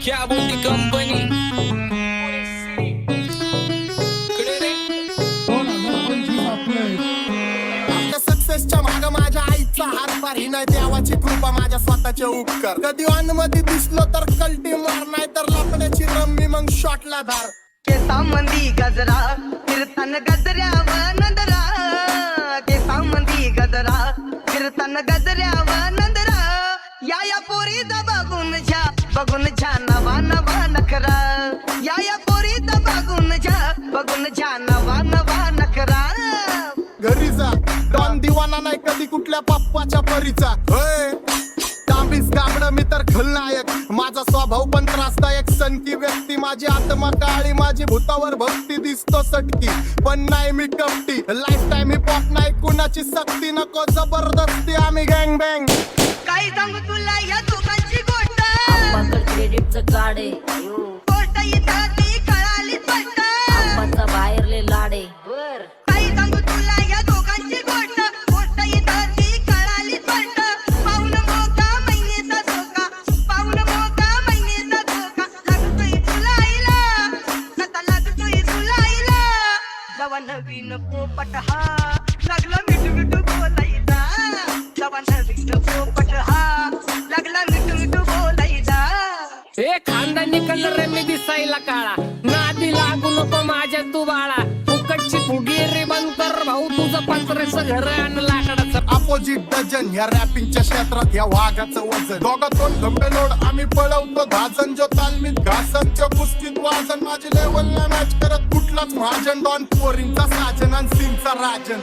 क्या मोठी कंपनी सक्सेसच्या माग माझ्या आईचा हातभार ही नाही देवाची कृपा माझ्या स्वतःचे उपकार कधी मध्ये दिसलो तर कल्टी मार नाही तर लाकड्याची रम्मी मग शॉटला धार केसामंदी गजरा फिरतान गजऱ्यावर नंदरा केसामंदी गजरा फिरतान गजऱ्यावर नंदरा या पोरीचा बघून झा नवा नवा नखरा या पोरीचा बघून झा नवा नवा नखरा घरी जा डॉन दिवाना नाही कधी कुठल्या पप्पाच्या परीचा तांबीस गाबड मी तर खलनायक माझा स्वभाव पण त्रासदायक सनकी व्यक्ती माझी आत्मा काळी माझी भूतावर भक्ती दिसतो सटकी पण नाही मी कपटी लाईफ टाइम हिप हॉप नाही कुणाची सक्ती नको जबरदस्ती आम्ही गँग बँग काय सांगू तुला या दोघांची गोष्ट आंबाकर क्रेडिटचं काढे गोष्ट इथं ती कळाली स्पष्ट आंबाचा बाहेरले लाडे काय सांगू तुला या दोघांची गोष्ट इथं ती कळाली स्पष्ट पाऊन मोका महिनेचा धोका पाऊन मोका महिनेचा धोका लागतोय तुलाईला आता लागतोय तुलाईला जवा नवीन पोपट हा लागला मिठू बोलायला जवा नवीन पोपट हा लागला मिठू बोलायला ए खानदानी कलर रे मी दिसायला काळा नादी लागू नको माझ्या तू बाळा फुकटची फुगी रे बंद कर भाऊ तुझं पत्र्याचं घर आणि लाकडाचं अपोजिट डझन या रॅपिंगच्या क्षेत्रात या वाघाचं वजन दोघातून खंबे लोड आम्ही पळवतो धाजन जो तालमीत घासनच्या कुस्तीत वाजन माझी लेवलला मॅच करत कुठलाच महाजन डॉन पोरींचा साजन आणि सीनचा राजन